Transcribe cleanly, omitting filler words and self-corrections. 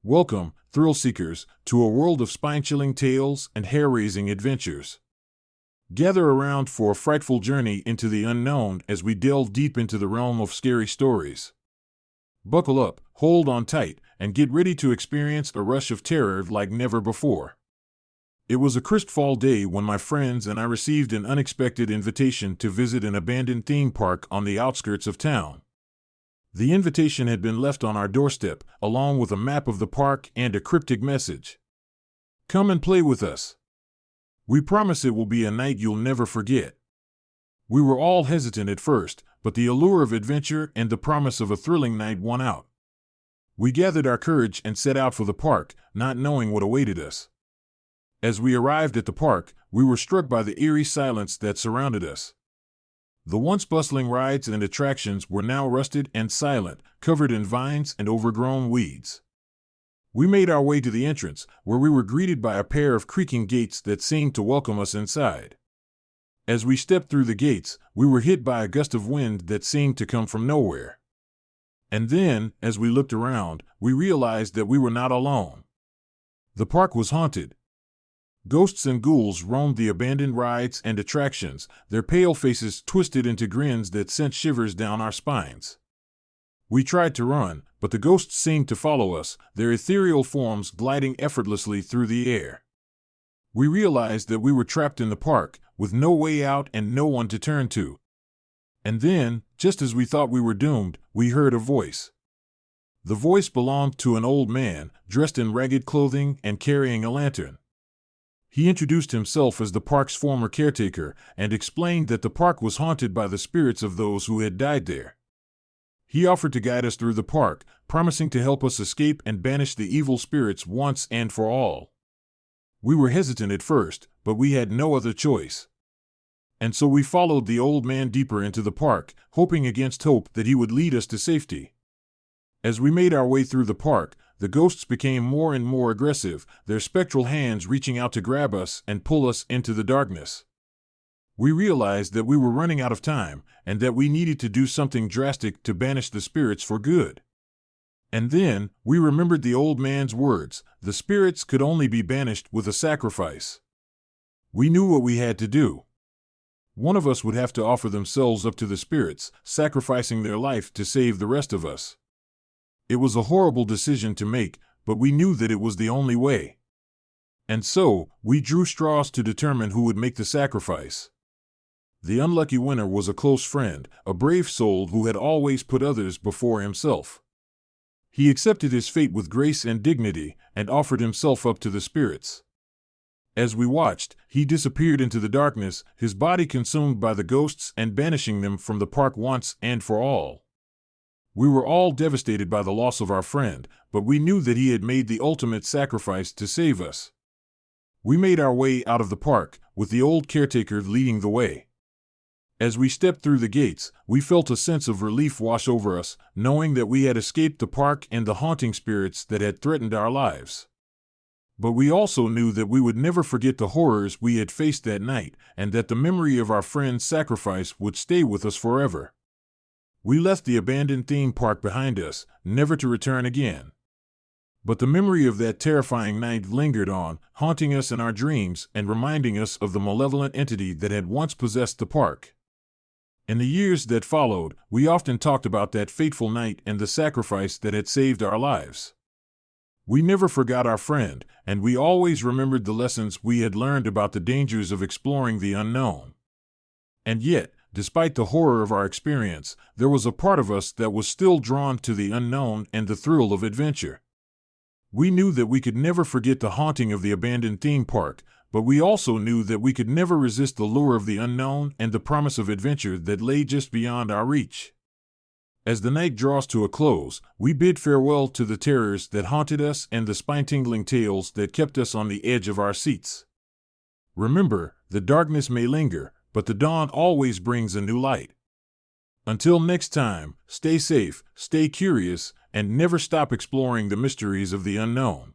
Welcome, thrill seekers, to a world of spine-chilling tales and hair-raising adventures. Gather around for a frightful journey into the unknown as we delve deep into the realm of scary stories. Buckle up, hold on tight, and get ready to experience a rush of terror like never before. It was a crisp fall day when my friends and I received an unexpected invitation to visit an abandoned theme park on the outskirts of town. The invitation had been left on our doorstep, along with a map of the park and a cryptic message. Come and play with us. We promise it will be a night you'll never forget. We were all hesitant at first, but the allure of adventure and the promise of a thrilling night won out. We gathered our courage and set out for the park, not knowing what awaited us. As we arrived at the park, we were struck by the eerie silence that surrounded us. The once bustling rides and attractions were now rusted and silent, covered in vines and overgrown weeds. We made our way to the entrance, where we were greeted by a pair of creaking gates that seemed to welcome us inside. As we stepped through the gates, we were hit by a gust of wind that seemed to come from nowhere. And then, as we looked around, we realized that we were not alone. The park was haunted. Ghosts and ghouls roamed the abandoned rides and attractions, their pale faces twisted into grins that sent shivers down our spines. We tried to run, but the ghosts seemed to follow us, their ethereal forms gliding effortlessly through the air. We realized that we were trapped in the park, with no way out and no one to turn to. And then, just as we thought we were doomed, we heard a voice. The voice belonged to an old man, dressed in ragged clothing and carrying a lantern. He introduced himself as the park's former caretaker and explained that the park was haunted by the spirits of those who had died there. He offered to guide us through the park, promising to help us escape and banish the evil spirits once and for all. We were hesitant at first, but we had no other choice. And so we followed the old man deeper into the park, hoping against hope that he would lead us to safety. As we made our way through the park, the ghosts became more and more aggressive, their spectral hands reaching out to grab us and pull us into the darkness. We realized that we were running out of time, and that we needed to do something drastic to banish the spirits for good. And then, we remembered the old man's words, the spirits could only be banished with a sacrifice. We knew what we had to do. One of us would have to offer themselves up to the spirits, sacrificing their life to save the rest of us. It was a horrible decision to make, but we knew that it was the only way. And so, we drew straws to determine who would make the sacrifice. The unlucky winner was a close friend, a brave soul who had always put others before himself. He accepted his fate with grace and dignity, and offered himself up to the spirits. As we watched, he disappeared into the darkness, his body consumed by the ghosts and banishing them from the park once and for all. We were all devastated by the loss of our friend, but we knew that he had made the ultimate sacrifice to save us. We made our way out of the park, with the old caretaker leading the way. As we stepped through the gates, we felt a sense of relief wash over us, knowing that we had escaped the park and the haunting spirits that had threatened our lives. But we also knew that we would never forget the horrors we had faced that night, and that the memory of our friend's sacrifice would stay with us forever. We left the abandoned theme park behind us, never to return again. But the memory of that terrifying night lingered on, haunting us in our dreams and reminding us of the malevolent entity that had once possessed the park. In the years that followed, we often talked about that fateful night and the sacrifice that had saved our lives. We never forgot our friend, and we always remembered the lessons we had learned about the dangers of exploring the unknown. And yet, despite the horror of our experience, there was a part of us that was still drawn to the unknown and the thrill of adventure. We knew that we could never forget the haunting of the abandoned theme park, but we also knew that we could never resist the lure of the unknown and the promise of adventure that lay just beyond our reach. As the night draws to a close, we bid farewell to the terrors that haunted us and the spine-tingling tales that kept us on the edge of our seats. Remember, the darkness may linger, but the dawn always brings a new light. Until next time, stay safe, stay curious, and never stop exploring the mysteries of the unknown.